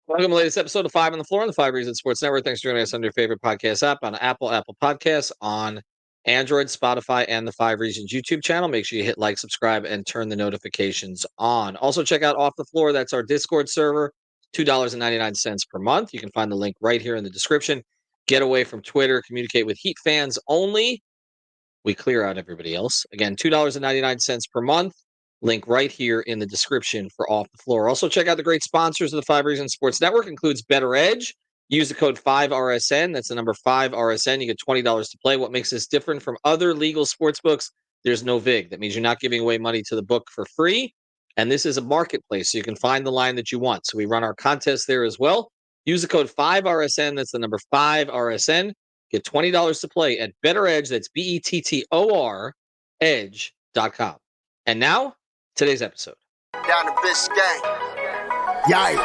Welcome to the latest episode of Five on the Floor on the Five Reasons Sports Network. Thanks for joining us on your favorite podcast app on Apple Podcasts, on Android, Spotify, and the Five Reasons YouTube channel. Make sure you hit like, subscribe, and turn the notifications on. Also, check out Off the Floor. That's our Discord server, $2.99 per month. You can find the link right here in the description. Get away from Twitter. Communicate with Heat fans only. We clear out everybody else. Again, $2.99 per month. Link right here in the description for Off the Floor. Also, check out the great sponsors of the Five Reasons Sports Network. Includes Better Edge. Use the code 5RSN. That's the number 5RSN. You get $20 to play. What makes this different from other legal sports books? There's no VIG. That means you're not giving away money to the book for free. And this is a marketplace, so you can find the line that you want. So we run our contest there as well. Use the code 5RSN. That's the number 5RSN. Get $20 to play at Better Edge. That's BETTOR edge.com. And now, today's episode. Down the Biscayne. Yikes.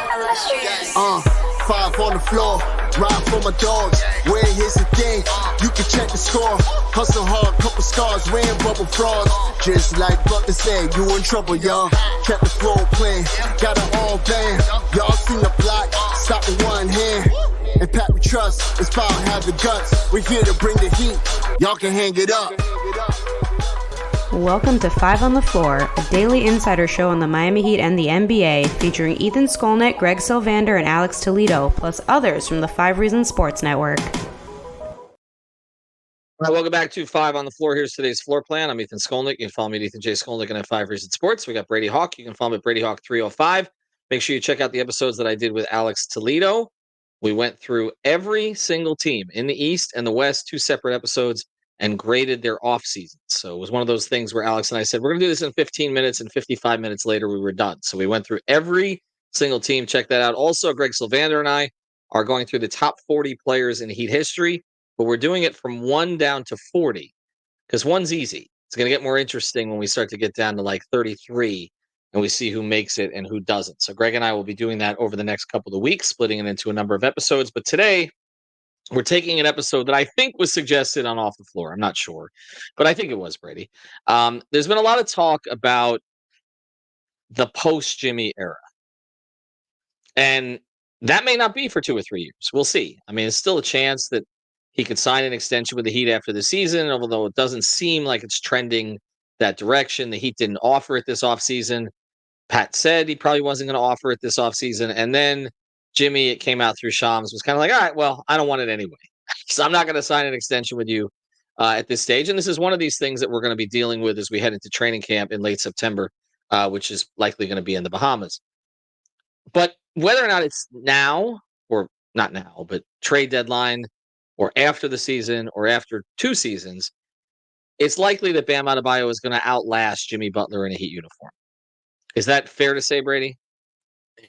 Five on the floor, ride for my dogs. Where here's the thing, you can check the score. Hustle hard, couple scars, wearing bubble frogs. Just like Butler said, you in trouble, y'all. Kept the flow playing, got it all banned. Y'all seen the block, stop with one hand. And Pat, we trust, it's power, have the guts. We're here to bring the heat, y'all can hang it up. Welcome to Five on the Floor, a daily insider show on the Miami Heat and the NBA, featuring Ethan Skolnick, Greg Sylvander, and Alex Toledo, plus others from the Five Reasons Sports Network. All right, welcome back to Five on the Floor. Here's today's floor plan. I'm Ethan Skolnick. You can follow me at Ethan J. Skolnick and at Five Reasons Sports. We got Brady Hawk. You can follow me at Brady Hawk 305. Make sure you check out the episodes that I did with Alex Toledo. We went through every single team in the East and the West, 2 separate episodes, and graded their off seasons. So it was one of those things where Alex and I said, we're going to do this in 15 minutes, and 55 minutes later, we were done. So we went through every single team. Check that out. Also, Greg Sylvander and I are going through the top 40 players in Heat history, but we're doing it from 1 down to 40 because 1's easy. It's going to get more interesting when we start to get down to like 33 and we see who makes it and who doesn't. So Greg and I will be doing that over the next couple of weeks, splitting it into a number of episodes. But today, we're taking an episode that I think was suggested on Off the Floor. I'm not sure, but I think it was, Brady. There's been a lot of talk about the post-Jimmy era. And that may not be for 2 or 3 years. We'll see. I mean, it's still a chance that he could sign an extension with the Heat after the season, although it doesn't seem like it's trending that direction. The Heat didn't offer it this offseason. Pat said he probably wasn't going to offer it this offseason. And then Jimmy, it came out through Shams, was kind of like, all right, well, I don't want it anyway. So I'm not going to sign an extension with you at this stage. And this is one of these things that we're going to be dealing with as we head into training camp in late September, which is likely going to be in the Bahamas. But whether or not it's now, or not now, but trade deadline, or after the season, or after 2 seasons, it's likely that Bam Adebayo is going to outlast Jimmy Butler in a Heat uniform. Is that fair to say, Brady?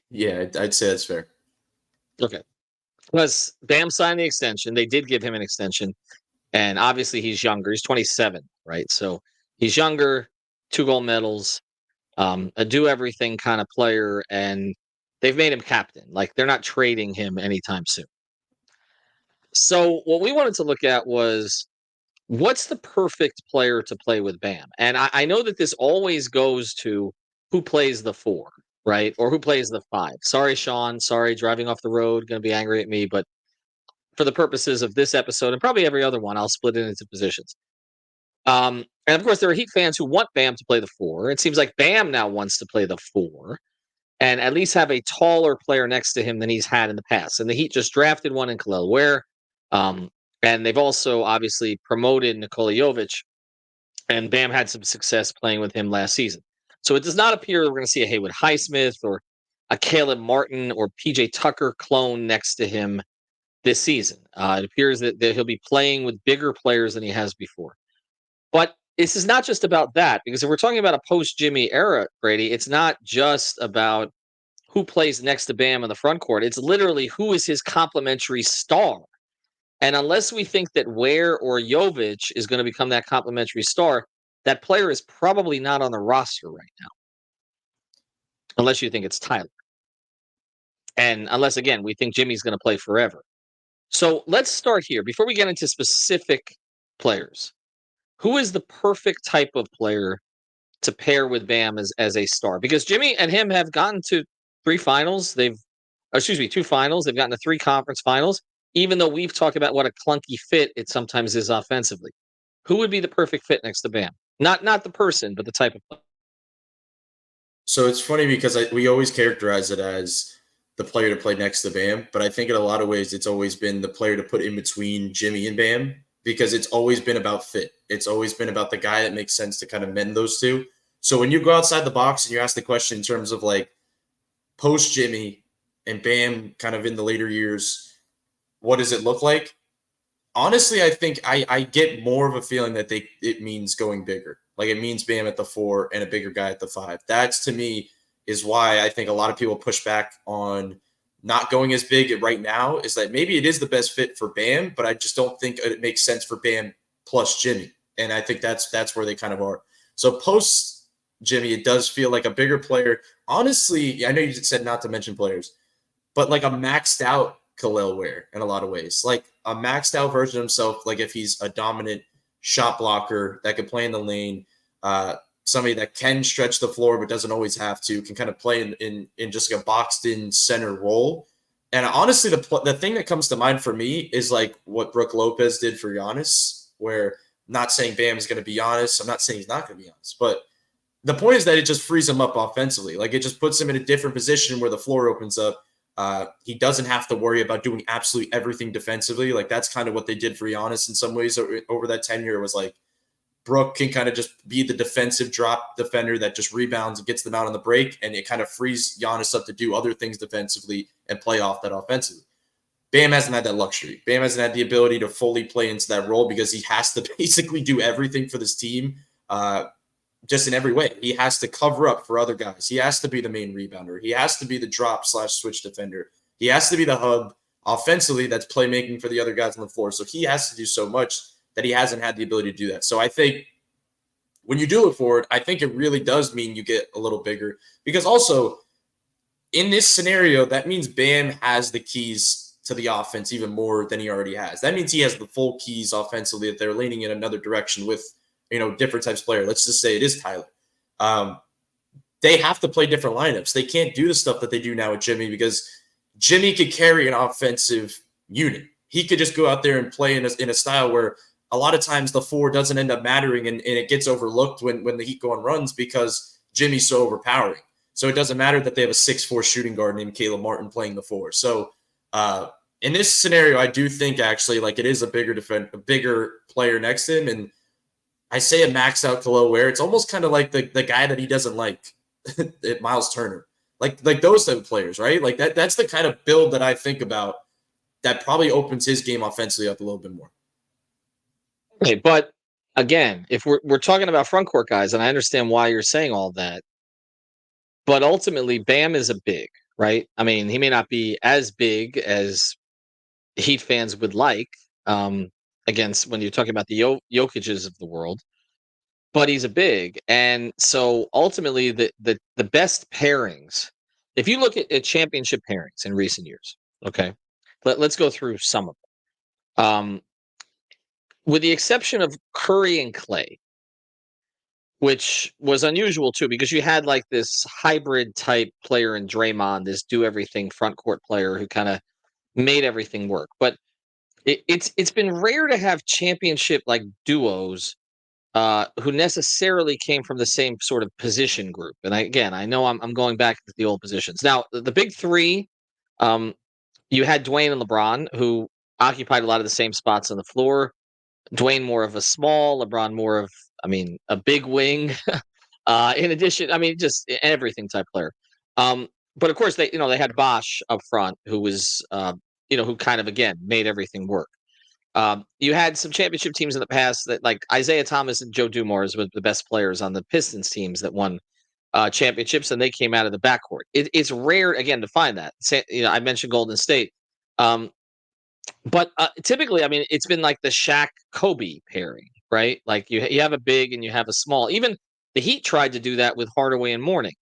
Yeah, I'd say that's fair. Okay. Because Bam signed the extension. They did give him an extension. And obviously he's younger. He's 27, right? So he's younger, 2 gold medals, a do-everything kind of player, and they've made him captain. Like, they're not trading him anytime soon. So what we wanted to look at was, what's the perfect player to play with Bam? And I know that this always goes to who plays the 4, right? Or who plays the 5. Sorry, Sean. Sorry, driving off the road, going to be angry at me. But for the purposes of this episode and probably every other one, I'll split it into positions. And of course, there are Heat fans who want Bam to play the 4. It seems like Bam now wants to play the 4 and at least have a taller player next to him than he's had in the past. And the Heat just drafted one in Kel'el Ware. And they've also obviously promoted Nikola Jovic, and Bam had some success playing with him last season. So it does not appear we're going to see a Haywood Highsmith or a Caleb Martin or PJ Tucker clone next to him this season. It appears that he'll be playing with bigger players than he has before. But this is not just about that, because if we're talking about a post-Jimmy era, Brady, it's not just about who plays next to Bam in the front court. It's literally who is his complementary star. And unless we think that Ware or Jovic is going to become that complementary star, that player is probably not on the roster right now. Unless you think it's Tyler. And unless, again, we think Jimmy's going to play forever. So let's start here. Before we get into specific players, who is the perfect type of player to pair with Bam as a star? Because Jimmy and him have gotten to 3 finals. They've two finals. They've gotten to 3 conference finals, even though we've talked about what a clunky fit it sometimes is offensively. Who would be the perfect fit next to Bam? Not the person, but the type of player. So it's funny because we always characterize it as the player to play next to Bam, but I think in a lot of ways it's always been the player to put in between Jimmy and Bam because it's always been about fit. It's always been about the guy that makes sense to kind of mend those two. So when you go outside the box and you ask the question in terms of like post Jimmy and Bam kind of in the later years, what does it look like? Honestly, I think I get more of a feeling that it means going bigger. Like it means Bam at the 4 and a bigger guy at the 5. That's to me is why I think a lot of people push back on not going as big right now is that maybe it is the best fit for Bam, but I just don't think it makes sense for Bam plus Jimmy. And I think that's where they kind of are. So post Jimmy, it does feel like a bigger player. Honestly, I know you said not to mention players, but like a maxed out Kel'el Ware in a lot of ways. Like a maxed out version of himself, like if he's a dominant shot blocker that can play in the lane, somebody that can stretch the floor but doesn't always have to, can kind of play in just like a boxed in center role. And honestly, the thing that comes to mind for me is like what Brook Lopez did for Giannis, where I'm not saying Bam is going to be Giannis. I'm not saying he's not going to be Giannis, but the point is that it just frees him up offensively. Like it just puts him in a different position where the floor opens up. He doesn't have to worry about doing absolutely everything defensively. Like that's kind of what they did for Giannis in some ways over that tenure. Was like Brook can kind of just be the defensive drop defender that just rebounds and gets them out on the break, and it kind of frees Giannis up to do other things defensively and play off that offensively. Bam hasn't had that luxury. Bam hasn't had the ability to fully play into that role because he has to basically do everything for this team. Just in every way. He has to cover up for other guys. He has to be the main rebounder. He has to be the drop/switch defender. He has to be the hub offensively that's playmaking for the other guys on the floor. So he has to do so much that he hasn't had the ability to do that. So I think when you do look forward, I think it really does mean you get a little bigger because also in this scenario, that means Bam has the keys to the offense even more than he already has. That means he has the full keys offensively that they're leaning in another direction with different types of player. Let's just say it is Tyler. They have to play different lineups. They can't do the stuff that they do now with Jimmy because Jimmy could carry an offensive unit. He could just go out there and play in a style where a lot of times the 4 doesn't end up mattering and it gets overlooked when the Heat go on runs because Jimmy's so overpowering. So it doesn't matter that they have a 6'4" shooting guard named Caleb Martin playing the 4. So in this scenario, I do think actually like it is a bigger player next to him. And I say a max out Kel'el Ware. It's almost kind of like the guy that he doesn't like, Miles Turner. Like those type of players, right? Like that's the kind of build that I think about that probably opens his game offensively up a little bit more. Okay, but again, if we're talking about front court guys, and I understand why you're saying all that, but ultimately Bam is a big, right? I mean, he may not be as big as Heat fans would like, against when you're talking about the Jokic's of the world, but he's a big, and so ultimately the best pairings. If you look at championship pairings in recent years, okay, let's go through some of them. With the exception of Curry and Clay, which was unusual too, because you had like this hybrid type player in Draymond, this do everything front court player who kind of made everything work. But it's been rare to have championship like duos who necessarily came from the same sort of position group. And I know I'm going back to the old positions. Now, the big 3, you had Dwayne and LeBron, who occupied a lot of the same spots on the floor. Dwayne more of a small, LeBron more of, a big wing. In addition, just everything type player. But of course, they had Bosch up front, who was, who kind of again made everything work. You had some championship teams in the past that, like Isaiah Thomas and Joe Dumars, were the best players on the Pistons teams that won championships, and they came out of the backcourt. It's rare again to find that. I mentioned Golden State. But typically, it's been like the Shaq Kobe pairing, right? Like you have a big and you have a small. Even the Heat tried to do that with Hardaway and Mourning.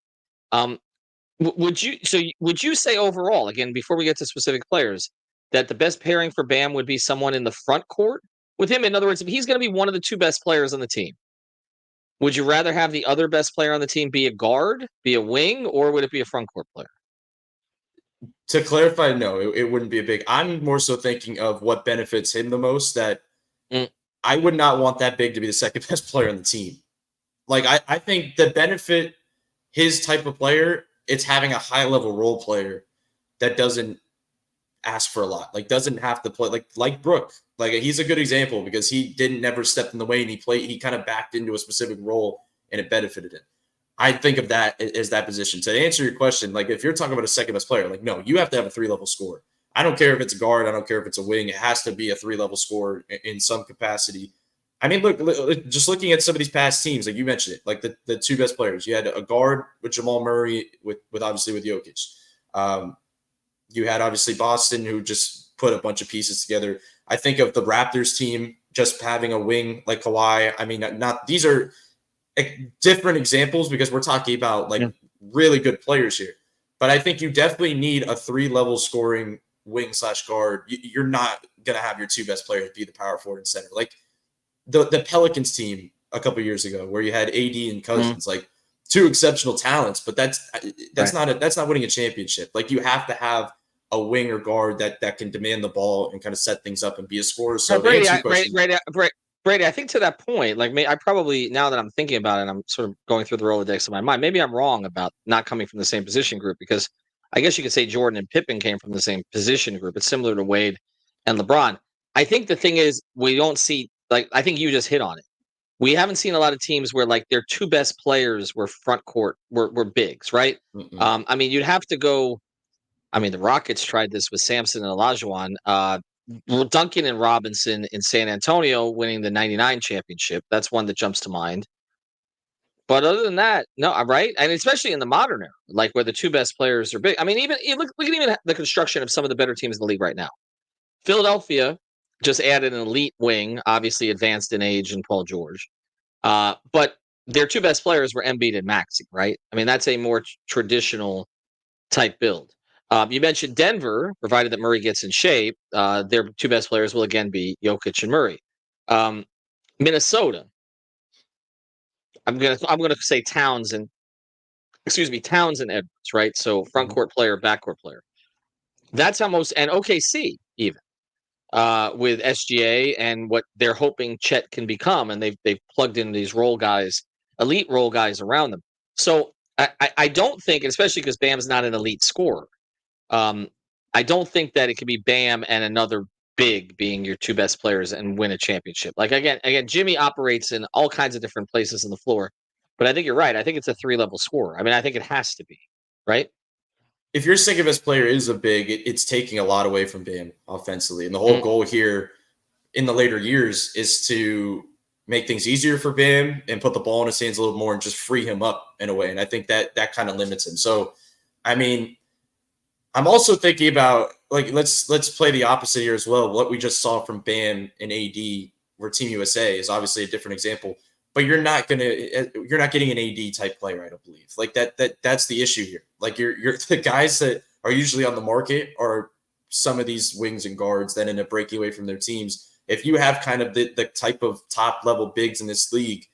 Would you say overall, again, before we get to specific players, that the best pairing for Bam would be someone in the front court with him? In other words, if he's going to be one of the 2 best players on the team, would you rather have the other best player on the team be a guard, be a wing, or would it be a front court player? To clarify, no, it wouldn't be a big. I'm more so thinking of what benefits him the most. That I would not want that big to be the second best player on the team. Like I think the benefit his type of player, it's having a high level role player that doesn't ask for a lot, like doesn't have to play like Brooke. Like he's a good example because he didn't never step in the way and he kind of backed into a specific role and it benefited him. I think of that as that position. To answer your question, like if you're talking about a second best player, like no, you have to have a 3-level score. I don't care if it's a guard. I don't care if it's a wing. It has to be a 3-level score in some capacity. I mean, look, just looking at some of these past teams, like you mentioned it, like the two best players. You had a guard with Jamal Murray, with obviously with Jokic. You had obviously Boston, who just put a bunch of pieces together. I think of the Raptors team just having a wing like Kawhi. I mean, not these are different examples because we're talking about really good players here. But I think you definitely need a 3-level scoring wing / guard. You're not going to have your two best players be the power forward and center. Like the Pelicans team a couple years ago where you had AD and Cousins, like two exceptional talents, but that's not winning a championship. Like you have to have a wing or guard that can demand the ball and kind of set things up and be a scorer. So Brady, Brady, I think to that point, like I probably, now that I'm thinking about it, I'm sort of going through the Rolodex in my mind. Maybe I'm wrong about not coming from the same position group because I guess you could say Jordan and Pippen came from the same position group. It's similar to Wade and LeBron. I think the thing is we don't see, like, I think you just hit on it. We haven't seen a lot of teams where like their two best players were front court, were bigs, right? I mean, you'd have to go. I mean, the Rockets tried this with Sampson and Olajuwon. Duncan and Robinson in San Antonio winning the '99 championship. That's one that jumps to mind. But other than that, no, right? And especially in the modern era, like where the two best players are big. I mean, look at even the construction of some of the better teams in the league right now. Philadelphia just added an elite wing, obviously advanced in age, and Paul George. But their two best players were Embiid and Maxey, right? I mean, that's a more traditional type build. You mentioned Denver, provided that Murray gets in shape. Their two best players will again be Jokic and Murray. Minnesota, I'm gonna say Towns and Edwards, right? So front court player, backcourt player. That's almost, and OKC even with SGA and what they're hoping Chet can become, and they've plugged in these role guys, elite role guys around them. So I don't think, especially because Bam's not an elite scorer. I don't think that it could be Bam and another big being your two best players and win a championship. Like again, Jimmy operates in all kinds of different places on the floor, but I think you're right. I think it's a 3-level scorer. I mean, I think it has to be, right? If your second best player is a big, it's taking a lot away from Bam offensively. And the whole goal here in the later years is to make things easier for Bam and put the ball in his hands a little more and just free him up in a way. And I think that kind of limits him. So, I mean, I'm also thinking about, like, let's play the opposite here as well. What we just saw from Bam and AD, where Team USA is obviously a different example, but you're not getting an AD type player, I don't believe. Like that's the issue here. Like you're the guys that are usually on the market are some of these wings and guards that end up breaking away from their teams. If you have kind of the type of top level bigs in this league,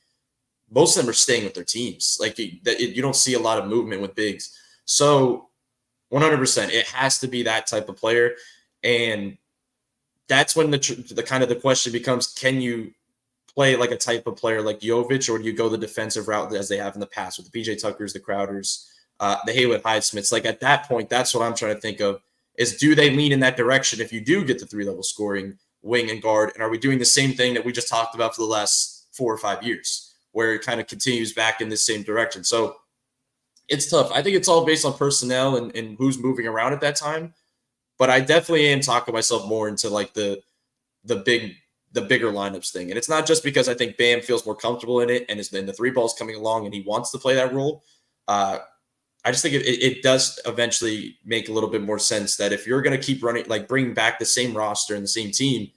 most of them are staying with their teams. Like you don't see a lot of movement with bigs. So 100%, it has to be that type of player. And that's when the kind of the question becomes, can you play like a type of player like Jovic, or do you go the defensive route as they have in the past with the PJ Tuckers, the Crowders, the Haywood Highsmiths? Like at that point, that's what I'm trying to think of is, do they lean in that direction if you do get the 3-level scoring wing and guard? And are we doing the same thing that we just talked about for the last 4 or 5 years, where it kind of continues back in the same direction? So it's tough. I think it's all based on personnel and who's moving around at that time. But I definitely am talking myself more into like the bigger lineups thing. And it's not just because I think Bam feels more comfortable in it and then the 3 ball's coming along and he wants to play that role. I just think it does eventually make a little bit more sense that if you're going to keep running, like bringing back the same roster and the same team,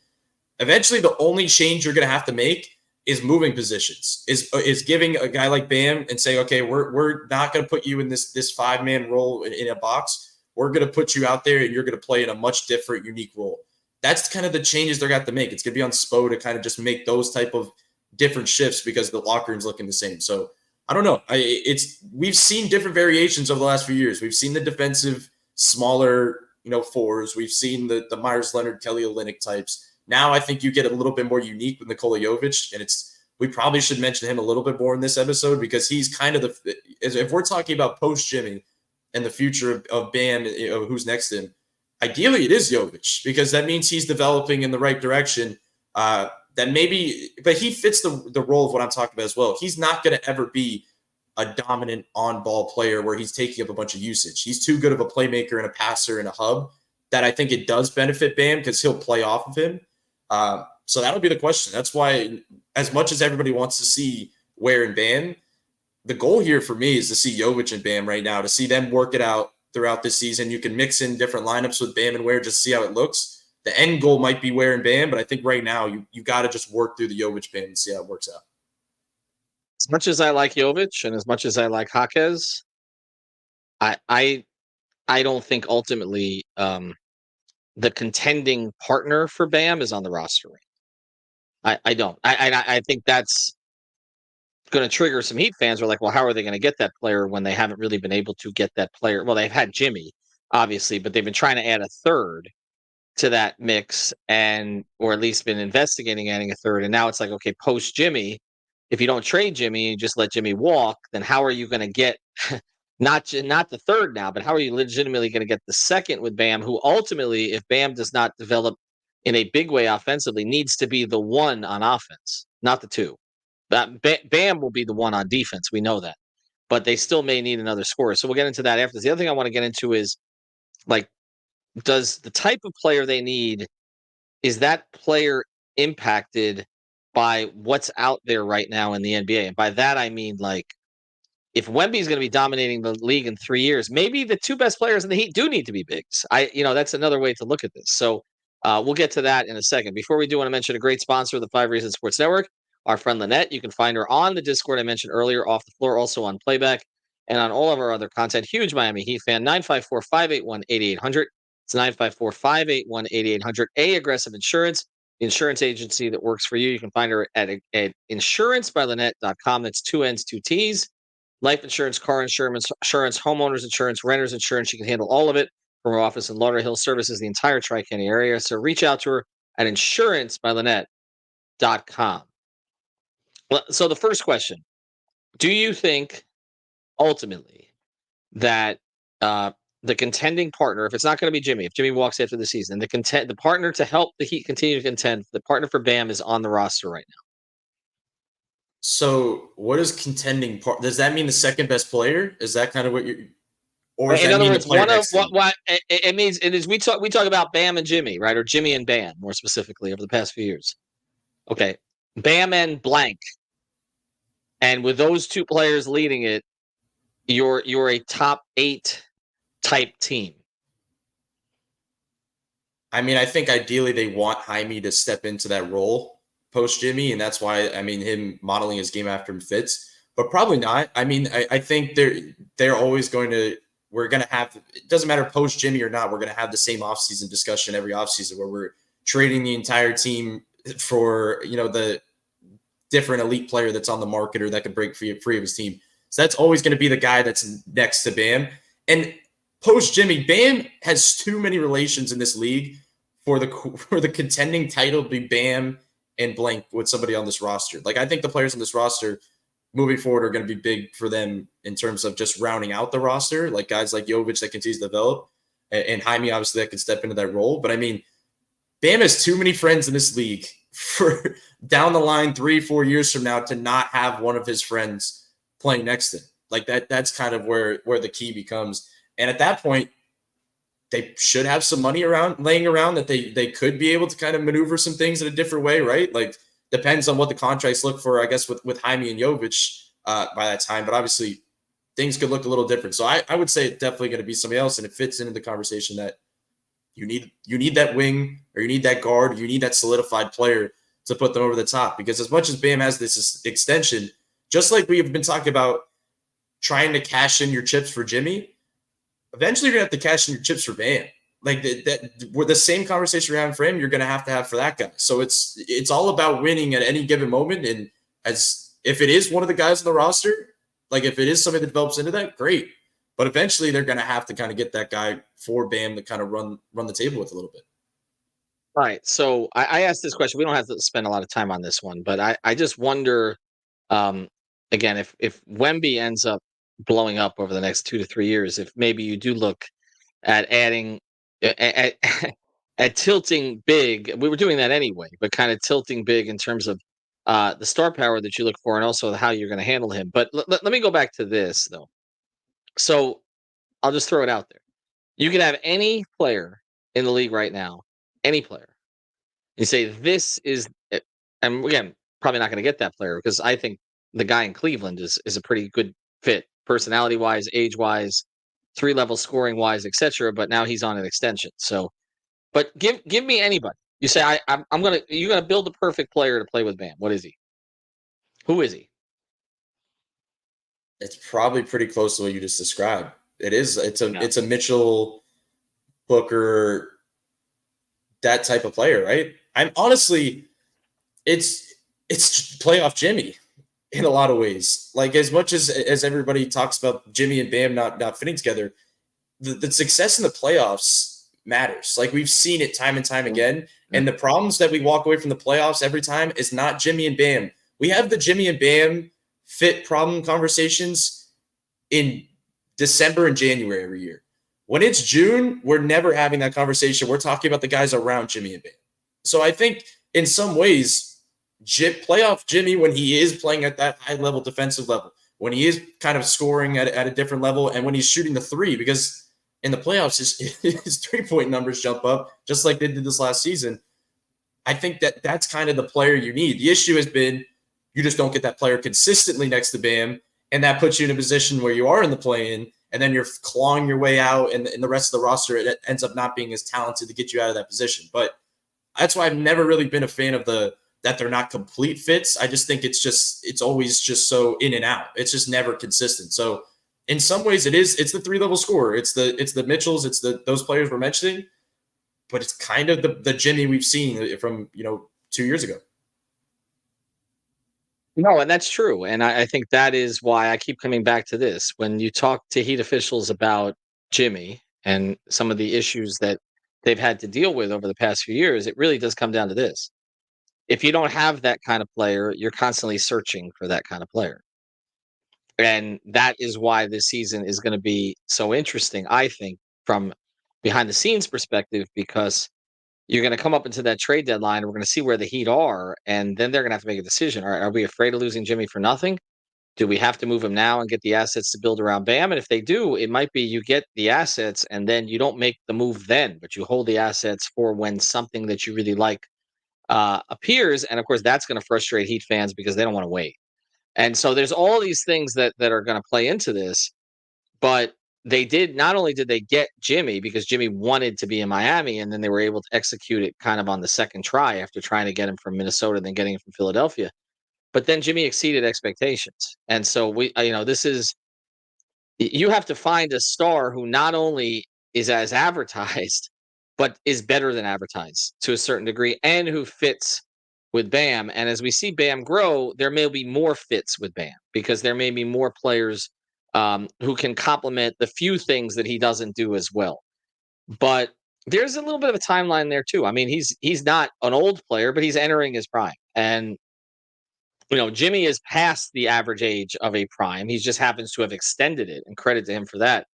eventually the only change you're going to have to make is moving positions, is giving a guy like Bam and saying, okay, we're not going to put you in this 5-man role in a box. We're going to put you out there and you're going to play in a much different, unique role. That's kind of the changes they're going to have to make. It's going to be on Spo to kind of just make those type of different shifts because the locker room's looking the same. So I don't know. We've seen different variations over the last few years. We've seen the defensive, smaller fours. We've seen the Myers Leonard, Kelly Olynyk types. Now I think you get a little bit more unique with Nikola Jovic, and we probably should mention him a little bit more in this episode because he's kind of if we're talking about post Jimmy and the future of Bam, who's next to him, ideally it is Jovic because that means he's developing in the right direction. But he fits the role of what I'm talking about as well. He's not going to ever be a dominant on-ball player where he's taking up a bunch of usage. He's too good of a playmaker and a passer and a hub that I think it does benefit Bam because he'll play off of him. So that'll be the question. That's why, as much as everybody wants to see Ware and Bam, the goal here for me is to see Jovic and Bam right now, to see them work it out throughout this season. You can mix in different lineups with Bam and Ware, just see how it looks. The end goal might be Ware and Bam, but I think right now you got to just work through the Jovic Bam and see how it works out. As much as I like Jovic and as much as I like Jaquez, I don't think ultimately the contending partner for Bam is on the roster right. I don't. I think that's going to trigger some Heat fans. Who are like, well, how are they going to get that player when they haven't really been able to get that player? Well, they've had Jimmy, obviously, but they've been trying to add a third to that mix or at least been investigating adding a third. And now it's like, okay, post Jimmy, if you don't trade Jimmy and just let Jimmy walk, then how are you going to get not the third now, but how are you legitimately going to get the second with Bam, who ultimately, if Bam does not develop in a big way offensively, needs to be the one on offense, not the two. Bam will be the one on defense. We know that. But they still may need another scorer. So we'll get into that after. The other thing I want to get into is, like, does the type of player they need, is that player impacted by what's out there right now in the NBA? And by that, I mean, like, if Wemby is going to be dominating the league in 3 years, maybe the two best players in the Heat do need to be bigs. That's another way to look at this. So we'll get to that in a second. Before we do, want to mention a great sponsor of the 5 Reasons Sports Network, our friend Lynette. You can find her on the Discord I mentioned earlier, off the floor, also on playback, and on all of our other content. Huge Miami Heat fan. 954-581-8800. It's 954-581-8800. Aggressive Insurance, the insurance agency that works for you. You can find her at insurancebylynette.com. That's 2 N's, 2 T's. Life insurance, car insurance, homeowners insurance, renters insurance. She can handle all of it from her office in Lauderhill. Services the entire Tri-County area. So reach out to her at insurancebylynette.com. So the first question, do you think ultimately that the contending partner, if it's not going to be Jimmy, if Jimmy walks after the season, the partner to help the Heat continue to contend, the partner for Bam is on the roster right now? So what is contending part? Does that mean the second best player? Is that kind of what you're, or in other words, one of what it means? It is we talk about Bam and Jimmy, right? Or Jimmy and Bam more specifically over the past few years. Okay. Bam and blank. And with those two players leading it, you're a top 8 type team. I mean, I think ideally they want Jaime to step into that role post Jimmy, and that's why, I mean, him modeling his game after him fits, but probably not. I mean, I think they're always going to, we're going to have, it doesn't matter post Jimmy or not, we're going to have the same offseason discussion every offseason where we're trading the entire team for, the different elite player that's on the market or that could break free of his team. So that's always going to be the guy that's next to Bam. And post Jimmy, Bam has too many relations in this league for the contending title to be Bam and blank with somebody on this roster. Like, I think the players on this roster moving forward are going to be big for them in terms of just rounding out the roster, like guys like Jovic that continues to develop, and Jaime obviously that can step into that role. But I mean, Bam has too many friends in this league for down the line 3-4 years from now to not have one of his friends playing next to him. Like that's kind of where the key becomes. And at that point, they should have some money laying around that they could be able to kind of maneuver some things in a different way, right? Like, depends on what the contracts look for, I guess, with Jaime and Jovic by that time. But obviously, things could look a little different. So I would say it's definitely going to be somebody else, and it fits into the conversation that you need that wing, or you need that guard, or you need that solidified player to put them over the top. Because as much as Bam has this extension, just like we have been talking about trying to cash in your chips for Jimmy, eventually you're going to have to cash in your chips for Bam. Like the same conversation you're having for him, you're going to have for that guy. So it's all about winning at any given moment. And if it is one of the guys on the roster, like if it is somebody that develops into that, great. But eventually they're going to have to kind of get that guy for Bam to kind of run the table with a little bit. All right. So I asked this question. We don't have to spend a lot of time on this one, but I just wonder, um, again, if Wemby ends up blowing up over the next 2 to 3 years, if maybe you do look at adding at, at tilting big. We were doing that anyway, but kind of tilting big in terms of the star power that you look for, and also how you're going to handle him. But let me go back to this though. So I'll just throw it out there. You could have any player in the league right now, any player. You say this is, and again, probably not going to get that player because I think the guy in Cleveland is a pretty good fit, personality wise, age wise, 3 level scoring wise, etc. But now he's on an extension. So, but give me anybody. You say you're gonna build the perfect player to play with Bam. What is he? Who is he? It's probably pretty close to what you just described. It is. It's Yeah. a Mitchell, Booker, that type of player, right? I'm honestly, it's playoff Jimmy in a lot of ways. Like as much as everybody talks about Jimmy and Bam not fitting together, the success in the playoffs matters. Like we've seen it time and time again. And the problems that we walk away from the playoffs every time is not Jimmy and Bam. We have the Jimmy and Bam fit problem conversations in December and January every year. When it's June, we're never having that conversation. We're talking about the guys around Jimmy and Bam. So I think in some ways, playoff Jimmy, when he is playing at that high level defensive level, when he is kind of scoring at a different level, and when he's shooting the three, because in the playoffs, his 3-point numbers jump up just like they did this last season. I think that's kind of the player you need. The issue has been you just don't get that player consistently next to Bam, and that puts you in a position where you are in the play-in, and then you're clawing your way out, and the rest of the roster it ends up not being as talented to get you out of that position. But that's why I've never really been a fan of that they're not complete fits. I just think it's always just so in and out. It's just never consistent. So in some ways it's the 3-level scorer. It's the Mitchells, it's those players we're mentioning, but it's kind of the Jimmy we've seen from 2 years ago. No, and that's true. And I think that is why I keep coming back to this. When you talk to Heat officials about Jimmy and some of the issues that they've had to deal with over the past few years, it really does come down to this. If you don't have that kind of player, you're constantly searching for that kind of player. And that is why this season is going to be so interesting, I think, from behind the scenes perspective, because you're going to come up into that trade deadline, and we're going to see where the Heat are, and then they're going to have to make a decision. Are we afraid of losing Jimmy for nothing? Do we have to move him now and get the assets to build around Bam? And if they do, it might be you get the assets and then you don't make the move then, but you hold the assets for when something that you really like appears. And of course, that's going to frustrate Heat fans because they don't want to wait. And so there's all these things that are going to play into this. But not only did they get Jimmy because Jimmy wanted to be in Miami, and then they were able to execute it kind of on the second try after trying to get him from Minnesota, then getting him from Philadelphia. But then Jimmy exceeded expectations. And so you have to find a star who not only is as advertised, but is better than advertised to a certain degree, and who fits with Bam. And as we see Bam grow, there may be more fits with Bam because there may be more players who can complement the few things that he doesn't do as well. But there's a little bit of a timeline there too. I mean, he's not an old player, but he's entering his prime. And Jimmy is past the average age of a prime. He just happens to have extended it, and credit to him for that.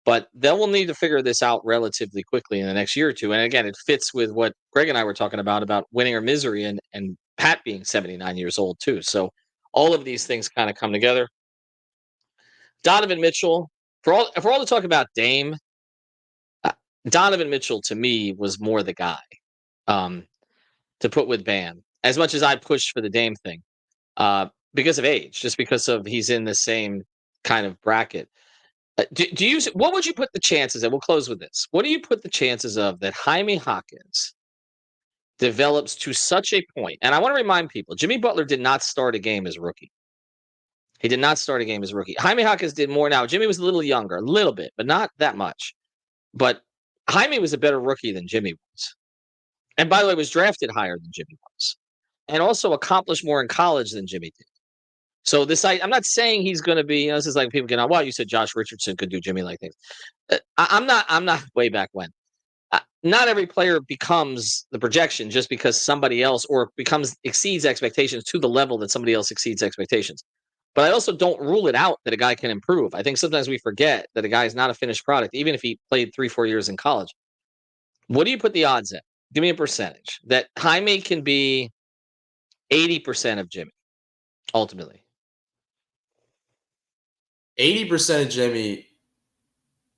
But they will need to figure this out relatively quickly in the next year or two. And again, it fits with what Greg and I were talking about winning or misery, and Pat being 79 years old too. So all of these things kind of come together. Donovan Mitchell, for all the talk about Dame, Donovan Mitchell to me was more the guy to put with Bam. As much as I pushed for the Dame thing, because of age, just because of he's in the same kind of bracket. What would you put the chances of? We'll close with this. What do you put the chances of that Jaime Jaquez develops to such a point? And I want to remind people, Jimmy Butler did not start a game as a rookie. He did not start a game as a rookie. Jaime Jaquez did more now. Jimmy was a little younger, a little bit, but not that much. But Jaime was a better rookie than Jimmy was. And by the way, was drafted higher than Jimmy was. And also accomplished more in college than Jimmy did. So I'm not saying he's going to be. This is like people get on. Well, you said Josh Richardson could do Jimmy like things. I'm not. I'm not way back when. Not every player becomes the projection just because somebody else or exceeds expectations to the level that somebody else exceeds expectations. But I also don't rule it out that a guy can improve. I think sometimes we forget that a guy is not a finished product, even if he played 3-4 years in college. What do you put the odds at? Give me a percentage that Jaime can be 80% of Jimmy ultimately. 80% of Jimmy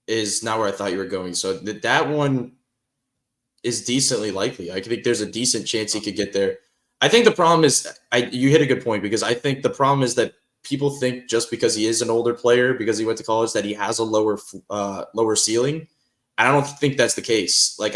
is not where I thought you were going. So that one is decently likely. I think there's a decent chance he could get there. I think the problem is, you hit a good point, because I think the problem is that people think just because he is an older player, because he went to college, that he has a lower ceiling. I don't think that's the case. Like,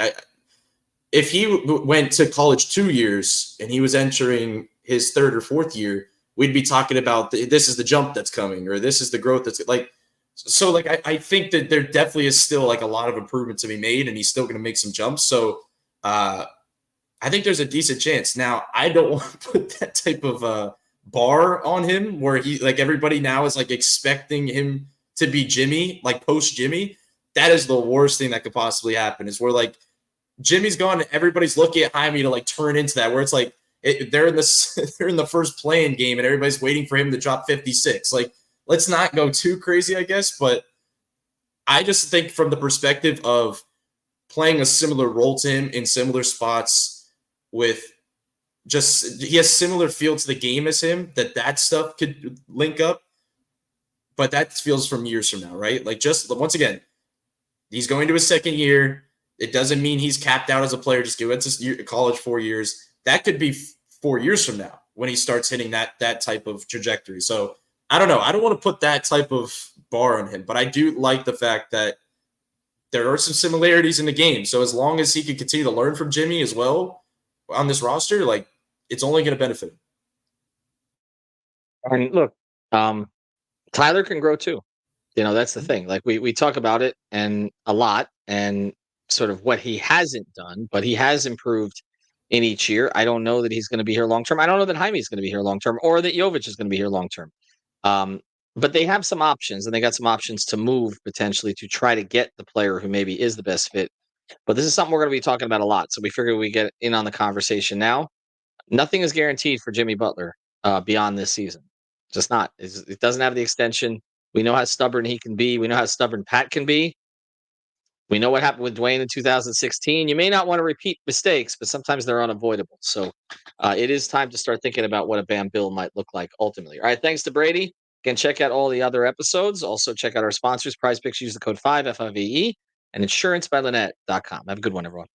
if he went to college 2 years and he was entering his third or fourth year, we'd be talking about this is the jump that's coming, or this is the growth that's like. So, like, I think that there definitely is still like a lot of improvement to be made, and he's still going to make some jumps. So, I think there's a decent chance. Now, I don't want to put that type of bar on him where he, like, everybody now is like expecting him to be Jimmy, like post Jimmy. That is the worst thing that could possibly happen, is where like Jimmy's gone, everybody's looking at Jaime to like turn into that, where it's like they're in the first playing game and everybody's waiting for him to drop 56. Like, let's not go too crazy, I guess. But I just think from the perspective of playing a similar role to him in similar spots, with just he has similar feel to the game as him, that stuff could link up. But that feels from years from now, right? Like, just once again, he's going to his second year. It doesn't mean he's capped out as a player. Just went to college 4 years. That could be 4 years from now when he starts hitting that type of trajectory. So I don't know. I don't want to put that type of bar on him, but I do like the fact that there are some similarities in the game. So as long as he can continue to learn from Jimmy as well on this roster, like, it's only going to benefit him. And look, Tyler can grow too. That's the thing. Like, we talk about it and a lot, and sort of what he hasn't done, but he has improved in each year. I don't know that he's going to be here long term. I don't know that Jaime is going to be here long term, or that Jovic is going to be here long term. But they have some options, and they got some options to move potentially to try to get the player who maybe is the best fit. But this is something we're going to be talking about a lot. So we figure we get in on the conversation now. Nothing is guaranteed for Jimmy Butler beyond this season. Just not. It doesn't have the extension. We know how stubborn he can be. We know how stubborn Pat can be. We know what happened with Dwayne in 2016. You may not want to repeat mistakes, but sometimes they're unavoidable. So it is time to start thinking about what a Bam Bill might look like ultimately. All right, thanks to Brady. Again, check out all the other episodes. Also, check out our sponsors, Prize Picks. Use the code 5, FIVE, and insurancebyLynette.com. Have a good one, everyone.